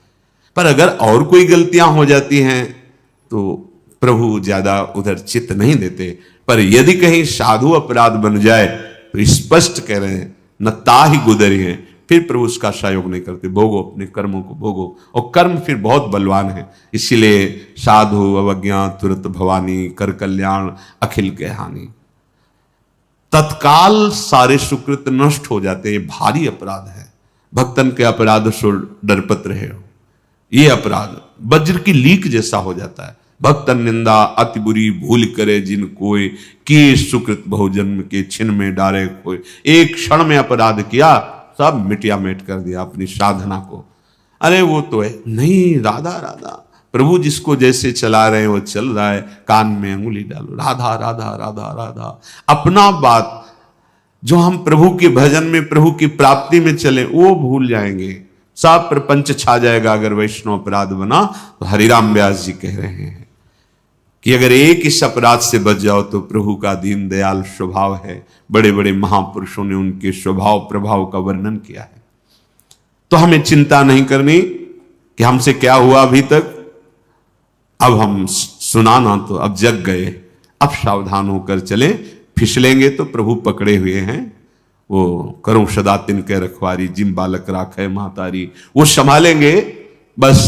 पर अगर और कोई गलतियां हो जाती हैं तो प्रभु ज्यादा उधर चित्त नहीं देते। पर यदि कहीं साधु अपराध बन जाए तो स्पष्ट कह रहे हैं न ताहि गुदरी है, फिर प्रभु उसका सहयोग नहीं करते। भोगो, अपने कर्मों को भोगो। और कर्म फिर बहुत बलवान है। इसीलिए साधु अवज्ञा तुरंत भवानी, कर कल्याण अखिल के हानि। तत्काल सारे सुकृत नष्ट हो जाते हैं। भारी अपराध है। भक्तन के अपराध सो डरपत रहे हो, ये अपराध वज्र की लीक जैसा हो जाता है। भक्तन निंदा अति बुरी भूल करे जिन कोय, कि सुकृत बहुजन्म के छिन में डारे कोय। एक क्षण में अपराध किया, सब मिटिया मेट कर दिया अपनी साधना को। अरे वो तो है नहीं, राधा राधा, प्रभु जिसको जैसे चला रहे हैं वो चल रहा है, कान में अंगुली डालो, राधा राधा राधा राधा। अपना बात जो हम प्रभु के भजन में, प्रभु की प्राप्ति में चले, वो भूल जाएंगे। सब प्रपंच छा जाएगा अगर वैष्णव अपराध बना। तो हरिराम व्यास जी कह रहे हैं कि अगर एक इस अपराध से बच जाओ तो प्रभु का दीन दयाल स्वभाव है। बड़े बड़े महापुरुषों ने उनके स्वभाव प्रभाव का वर्णन किया है। तो हमें चिंता नहीं करनी कि हमसे क्या हुआ अभी तक। अब हम सुनाना तो अब जग गए, अब सावधान होकर चले। फिसलेंगे तो प्रभु पकड़े हुए हैं। वो करो सदा तिनके रखवारी, जिम बालक राखे महतारी, वो संभालेंगे। बस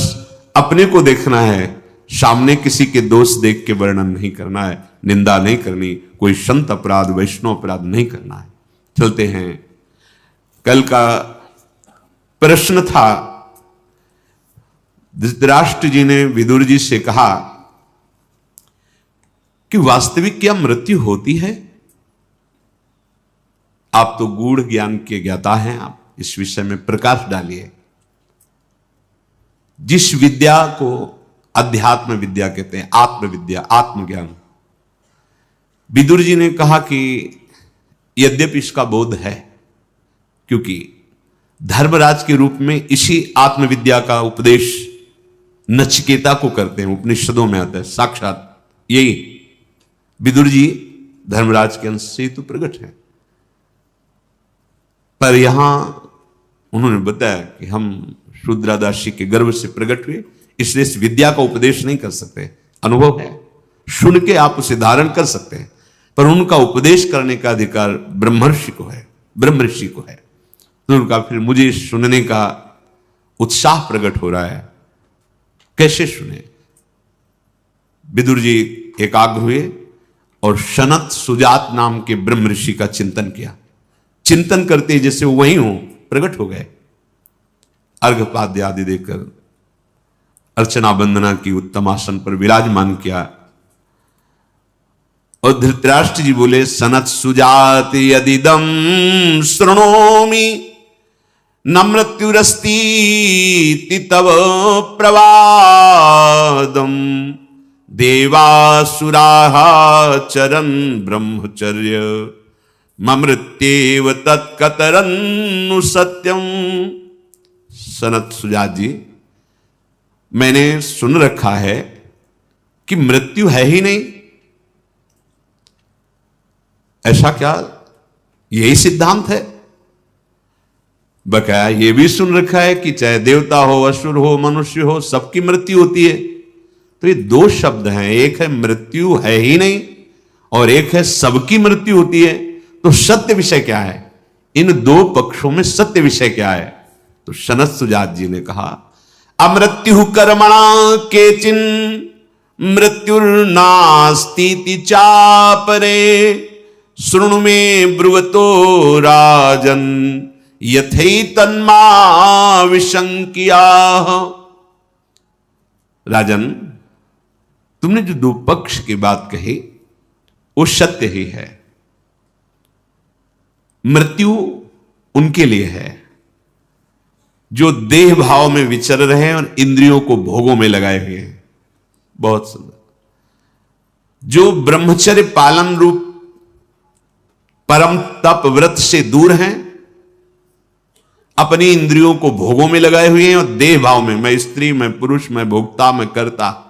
अपने को देखना है, सामने किसी के दोष देख के वर्णन नहीं करना है, निंदा नहीं करनी, कोई संत अपराध वैष्णव अपराध नहीं करना है। चलते हैं। कल का प्रश्न था, धृतराष्ट्र जी ने विदुर जी से कहा कि वास्तविक क्या मृत्यु होती है? आप तो गूढ़ ज्ञान के ज्ञाता हैं, आप इस विषय में प्रकाश डालिए। जिस विद्या को अध्यात्म विद्या कहते हैं, आत्मविद्या, आत्मज्ञान, विदुर जी ने कहा कि यद्यपि इसका बोध है क्योंकि धर्मराज के रूप में इसी आत्मविद्या का उपदेश नचिकेता को करते हैं, उपनिषदों में आता है। साक्षात यही विदुर जी धर्मराज के अंश से तो प्रकट है, पर यहां उन्होंने बताया कि हम शूद्रादासी के गर्भ से प्रकट हुए, इसलिए इस विद्या का उपदेश नहीं कर सकते। अनुभव है, सुन के आप उसे धारण कर सकते हैं, पर उनका उपदेश करने का अधिकार ब्रह्मर्षि को है, ब्रह्म ऋषि को है। तो उनका फिर मुझे सुनने का उत्साह प्रकट हो रहा है, कैसे सुने। विदुर जी एकाग्र हुए और सनत सुजात नाम के ब्रह्म ऋषि का चिंतन किया। चिंतन करते जैसे वही हो प्रकट हो गए। अर्घपाद्य आदि देकर अर्चना वंदना की, उत्तम आसन पर विराजमान किया। और धृतराष्ट्र जी बोले, सनत सुजात यदिदम शृणोमि न मृत्युरस्ति तव प्रवादम देवासुराः चरन् ब्रह्मचर्य ममृत्येव तत्कतरन्नु सत्यम। सनत सुजात जी, मैंने सुन रखा है कि मृत्यु है ही नहीं। ऐसा क्या? यही सिद्धांत है। बकाया ये भी सुन रखा है कि चाहे देवता हो, असुर हो, मनुष्य हो, सबकी मृत्यु होती है। तो ये दो शब्द हैं, एक है मृत्यु है ही नहीं और एक है सबकी मृत्यु होती है। तो सत्य विषय क्या है? इन दो पक्षों में सत्य विषय क्या है? तो सनत सुजात जी ने कहा, अमृत्यु कर्मणा केचिन मृत्युर्नास्तीति चापरे शृणु मे ब्रुवतो राजन यथै तन्मा विशंकिया। राजन, तुमने जो दो पक्ष की बात कही वो सत्य ही है। मृत्यु उनके लिए है जो देह भाव में विचर रहे हैं और इंद्रियों को भोगों में लगाए हुए हैं। बहुत सुंदर। जो ब्रह्मचर्य पालन रूप परम तप व्रत से दूर हैं, अपनी इंद्रियों को भोगों में लगाए हुए हैं और देह भाव में, मैं स्त्री, मैं पुरुष, मैं भोक्ता, मैं कर्ता,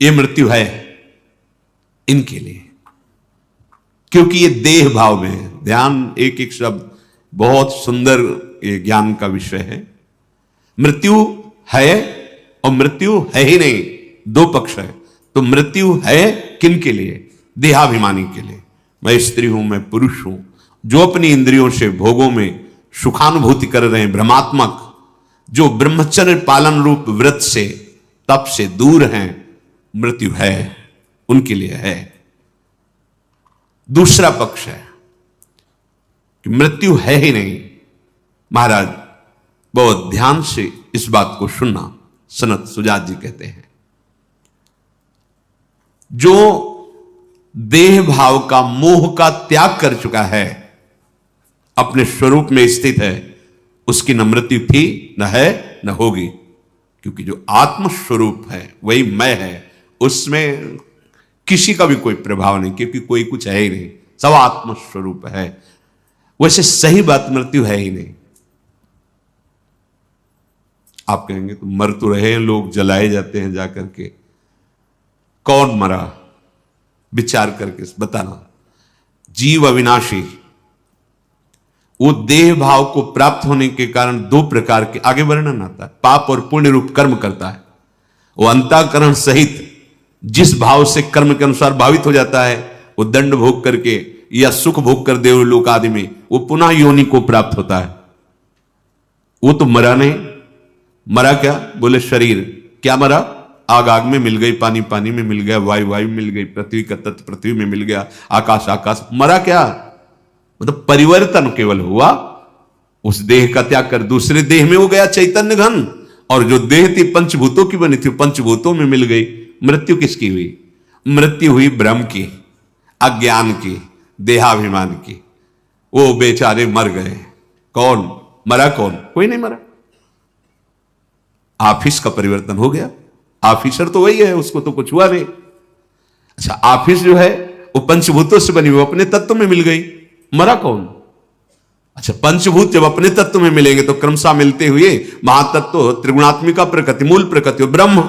ये मृत्यु है इनके लिए, क्योंकि ये देह भाव में है। ध्यान, एक एक शब्द बहुत सुंदर, ये ज्ञान का विषय है। मृत्यु है और मृत्यु है ही नहीं, दो पक्ष है। तो मृत्यु है किन के लिए? देहाभिमानी के लिए। मैं स्त्री हूं, मैं पुरुष हूं, जो अपनी इंद्रियों से भोगों में सुखानुभूति कर रहे हैं, भ्रमात्मक, जो ब्रह्मचर्य पालन रूप व्रत से, तप से दूर हैं, मृत्यु है उनके लिए है। दूसरा पक्ष है कि मृत्यु है ही नहीं। महाराज, बहुत ध्यान से इस बात को सुनना। सनत सुजात जी कहते हैं, जो देह भाव का, मोह का त्याग कर चुका है, अपने स्वरूप में स्थित है, उसकी न मृत्यु थी, न है, न होगी। क्योंकि जो आत्म स्वरूप है वही मैं है, उसमें किसी का भी कोई प्रभाव नहीं, क्योंकि कोई कुछ है ही नहीं, सब आत्म स्वरूप है। वैसे सही बात, मृत्यु है ही नहीं। आप कहेंगे तो मर तो रहे हैं लोग, जलाए जाते हैं जाकर के, कौन मरा? विचार करके बताना। जीव अविनाशी, वो देह भाव को प्राप्त होने के कारण दो प्रकार के आगे वर्णन आता है। पाप और पुण्य रूप कर्म करता है। वो अंतःकरण सहित जिस भाव से कर्म के अनुसार भावित हो जाता है, वो दंड भोग करके या सुख भोग कर देवलोक आदि में वो पुनः योनि को प्राप्त होता है। वो तो मरा नहीं। मरा क्या? बोले शरीर। क्या मरा? आग आग में मिल गई, पानी पानी में मिल गया, वायु वायु में मिल गई, पृथ्वी का तत्व पृथ्वी में मिल गया, आकाश आकाश। मरा क्या? मतलब परिवर्तन केवल हुआ, उस देह का त्याग कर दूसरे देह में हो गया चैतन्य घन, और जो देह थी पंचभूतों की बनी थी, पंचभूतों में मिल गई। मृत्यु किसकी हुई? मृत्यु हुई ब्रह्म की, अज्ञान की, देहाभिमान की। वो बेचारे मर गए। कौन मरा? कौन? कोई नहीं मरा। ऑफिस का परिवर्तन हो गया, ऑफिसर तो वही है, उसको तो कुछ हुआ नहीं। अच्छा, ऑफिस जो है वो पंचभूतों से बनी, वो अपने तत्व में मिल गई। मरा कौन? अच्छा, पंचभूत जब अपने तत्व में मिलेंगे तो क्रमशः मिलते हुए महातत्व, त्रिगुणात्मिका प्रकृति, मूल प्रकृति ब्रह्म,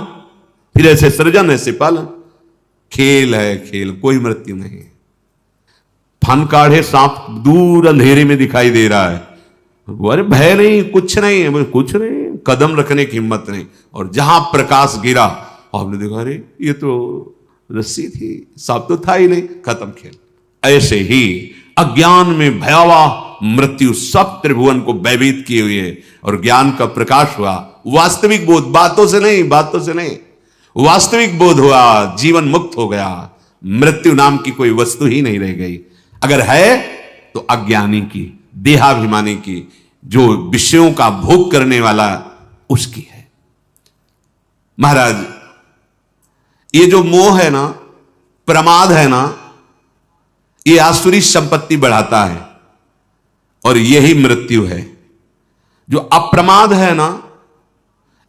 फिर ऐसे सृजन, ऐसे पालन। खेल है खेल, कोई मृत्यु नहीं। फन काढ़े सांप दूर अंधेरे में दिखाई दे रहा है, अरे भय नहीं, कुछ नहीं, कुछ नहीं, कदम रखने की हिम्मत नहीं। और जहां प्रकाश गिरा आपने देखा, अरे ये तो रस्सी थी, सांप तो था ही नहीं, खत्म खेल। ऐसे ही अज्ञान में भयावह मृत्यु सब त्रिभुवन को भयभीत किए हुए, और ज्ञान का प्रकाश हुआ, वास्तविक बोध, बातों से नहीं, बातों से नहीं, वास्तविक बोध हुआ, जीवन मुक्त हो गया, मृत्यु नाम की कोई वस्तु ही नहीं रह गई। अगर है तो अज्ञानी की, देहाभिमानी की, जो विषयों का भोग करने वाला उसकी है। महाराज, ये जो मोह है ना, प्रमाद है ना, ये आसुरी संपत्ति बढ़ाता है, और यही मृत्यु है। जो अप्रमाद है ना,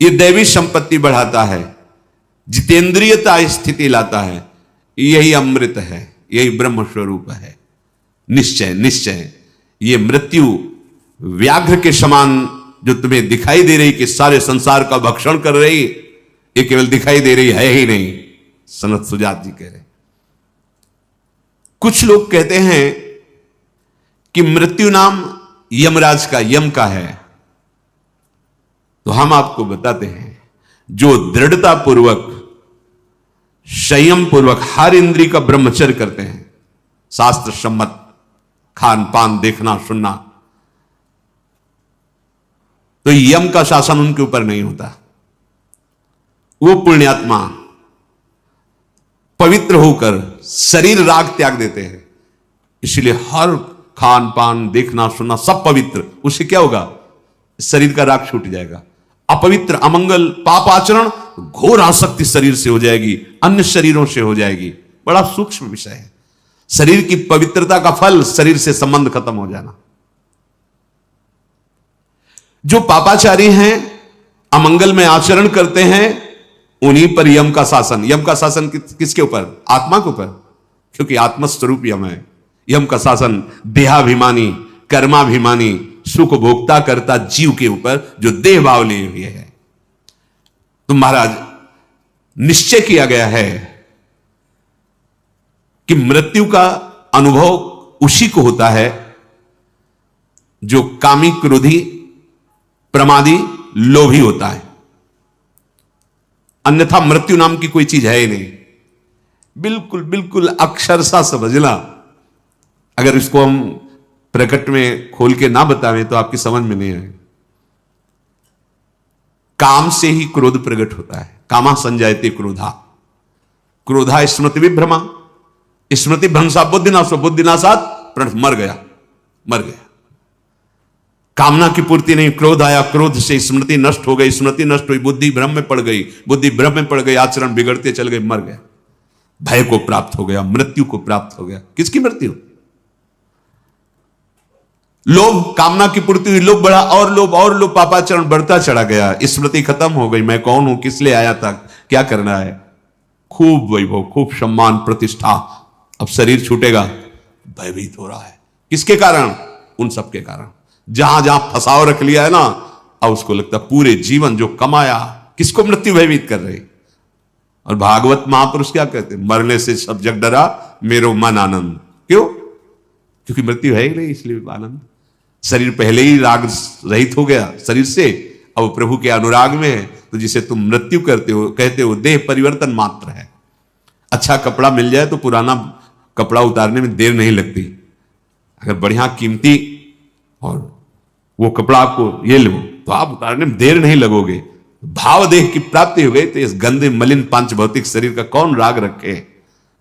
ये दैवी संपत्ति बढ़ाता है, जितेंद्रियता स्थिति लाता है, यही अमृत है, यही ब्रह्म स्वरूप है। निश्चय निश्चय, ये मृत्यु व्याघ्र के समान जो तुम्हें दिखाई दे रही कि सारे संसार का भक्षण कर रही, ये केवल दिखाई दे रही है ही नहीं। सनत सुजात जी कह रहे, कुछ लोग कहते हैं कि मृत्यु नाम यमराज का, यम का है। तो हम आपको बताते हैं, जो दृढ़ता पूर्वक, संयम पूर्वक हर इंद्रिय का ब्रह्मचर्य करते हैं, शास्त्र सम्मत खान पान देखना सुनना, तो यम का शासन उनके ऊपर नहीं होता। वो पुण्यात्मा पवित्र होकर शरीर राग त्याग देते हैं, इसलिए हर खान पान देखना सुनना सब पवित्र। उससे क्या होगा? शरीर का राग छूट जाएगा। अपवित्र, अमंगल, पाप आचरण, घोर आसक्ति शरीर से हो जाएगी, अन्य शरीरों से हो जाएगी। बड़ा सूक्ष्म विषय है। शरीर की पवित्रता का फल शरीर से संबंध खत्म हो जाना। जो पापाचारी हैं, अमंगल में आचरण करते हैं, उन्हीं पर यम का शासन। यम का शासन किसके ऊपर? आत्मा के ऊपर, क्योंकि आत्मस्वरूप यम है। यम का शासन देहाभिमानी, कर्माभिमानी, सुख भोक्ता करता जीव के ऊपर, जो देह भाव लिए हुए है। तो महाराज, निश्चय किया गया है कि मृत्यु का अनुभव उसी को होता है जो कामी, क्रोधी, प्रमादी, लोभी होता है। अन्यथा मृत्यु नाम की कोई चीज है ही नहीं। बिल्कुल बिल्कुल अक्षरशः समझना। अगर इसको हम प्रकट में खोल के ना बतावें तो आपकी समझ में नहीं आए। काम से ही क्रोध प्रकट होता है। कामा संजायते क्रोधा, क्रोधा स्मृति विभ्रमा, स्मृति भ्रंशा बुद्धिनाशो, बुद्धिनाशात मर गया, मर गया। कामना की पूर्ति नहीं, क्रोध आया, क्रोध से स्मृति नष्ट हो गई, स्मृति नष्ट हुई, बुद्धि भ्रम में पड़ गई, बुद्धि भ्रम में पड़ गई, आचरण बिगड़ते चल गए, मर गया। भय को प्राप्त हो गया, मृत्यु को प्राप्त हो गया। किसकी मृत्यु? लोभ, कामना की पूर्ति हुई, लोभ बढ़ा, और लोभ और लोभ, पापाचरण बढ़ता चढ़ा गया, स्मृति खत्म हो गई। मैं कौन हूं, किस लिए आया था, क्या करना है? खूब वैभव, खूब सम्मान, प्रतिष्ठा। अब शरीर छूटेगा, भयभीत हो रहा है। किसके कारण? उन सब के कारण। जहां जहां फसाव रख लिया है ना, अब उसको लगता पूरे जीवन जो कमाया, किसको मृत्यु भयभीत कर रही। और भागवत महापुरुष क्या कहते? मरने से सब जग डरा, मेरो मन आनंद। क्यों? क्योंकि मृत्यु है ही नहीं, इसलिए आनंद। शरीर पहले ही राग रहित हो गया शरीर से, अब प्रभु के अनुराग में है। तो जिसे तुम मृत्यु करते हो, कहते हो, देह परिवर्तन मात्र है। अच्छा कपड़ा मिल जाए तो पुराना कपड़ा उतारने में देर नहीं लगती। अगर बढ़िया कीमती और वो कपड़ा आपको ये लो तो आप उतारने में देर नहीं लगोगे। भाव देह की प्राप्ति हो गई तो इस गंदे मलिन पांच भौतिक शरीर का कौन राग रखे।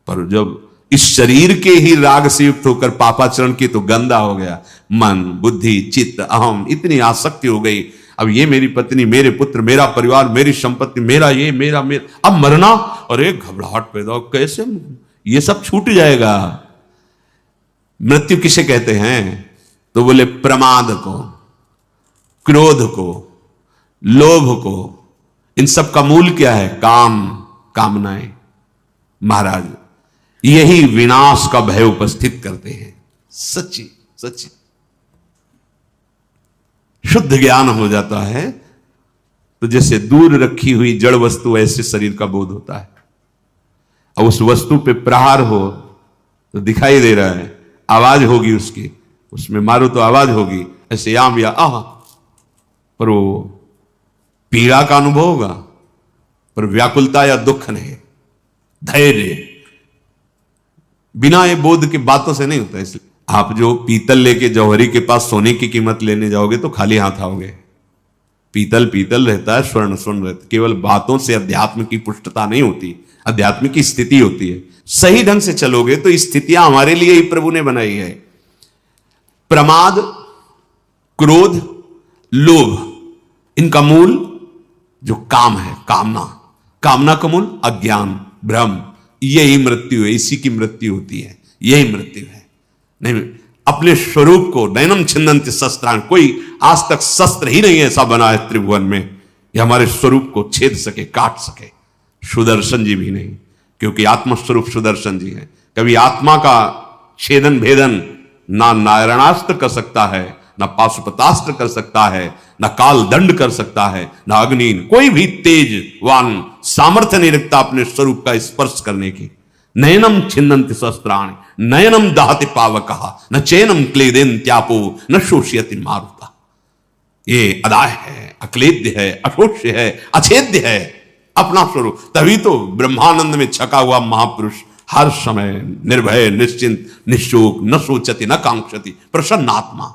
पर जब इस शरीर के ही राग से युक्त होकर पापाचरण की, तो गंदा हो गया मन, बुद्धि, चित्त, अहम, इतनी आसक्ति हो गई। अब ये मेरी पत्नी, मेरे पुत्र, मेरा परिवार, मेरी संपत्ति, मेरा ये, मेरा मेरा, अब मरना, और एक घबराहट पैदा, कैसे ये सब छूट जाएगा। मृत्यु किसे कहते हैं? तो बोले प्रमाद को, क्रोध को, लोभ को। इन सब का मूल क्या है? काम, कामनाएं। महाराज, यही विनाश का भय उपस्थित करते हैं। सच्ची सच्ची। शुद्ध ज्ञान हो जाता है तो जैसे दूर रखी हुई जड़ वस्तु ऐसे शरीर का बोध होता है। अब उस वस्तु पे प्रहार हो तो दिखाई दे रहा है, आवाज होगी उसकी, उसमें मारो तो आवाज होगी, ऐसे याम या आह, पर वो पीड़ा का अनुभव होगा, पर व्याकुलता या दुख नहीं। धैर्य बिना ये बोध की बातों से नहीं होता। इसलिए आप जो पीतल लेके जौहरी के पास सोने की कीमत लेने जाओगे तो खाली हाथ आओगे। पीतल पीतल रहता है, स्वर्ण स्वर्ण रहता है। केवल बातों से अध्यात्म की पुष्टता नहीं होती, अध्यात्म की स्थिति होती है। सही ढंग से चलोगे तो स्थितियां हमारे लिए ही प्रभु ने बनाई है। प्रमाद, क्रोध, लोभ, इनका मूल जो काम है, कामना, कामना का मूल अज्ञान, भ्रम, यही मृत्यु है। इसी की मृत्यु होती है, यही मृत्यु है। नहीं, अपने स्वरूप को नैनम छिन्नन्ति शस्त्राण, कोई आज तक शस्त्र ही नहीं ऐसा बना है त्रिभुवन में ये हमारे स्वरूप को छेद सके, काट सके। सुदर्शन जी भी नहीं, क्योंकि आत्मस्वरूप सुदर्शन जी है। कभी आत्मा का छेदन भेदन ना नारायणास्त्र कर सकता है, ना पाशुपतास्त्र कर सकता है, ना काल दंड कर सकता है, ना अग्नि, कोई भी तेजवान सामर्थ्य नहीं रखता अपने स्वरूप का स्पर्श करने की। नयनम छिन्नन्ति शस्त्राणि नयनम दहति पावकः न चैनम क्लेदेन्त्यापो न शोषयति मारुता। ये अदाय है, अक्लेद्य है, अशोष्य है, अछेद्य है अपना स्वरूप। तभी तो ब्रह्मानंद में छका हुआ महापुरुष हर समय निर्भय, निश्चिंत, निशोक, न सोचति न कांक्षति, प्रसन्न आत्मा।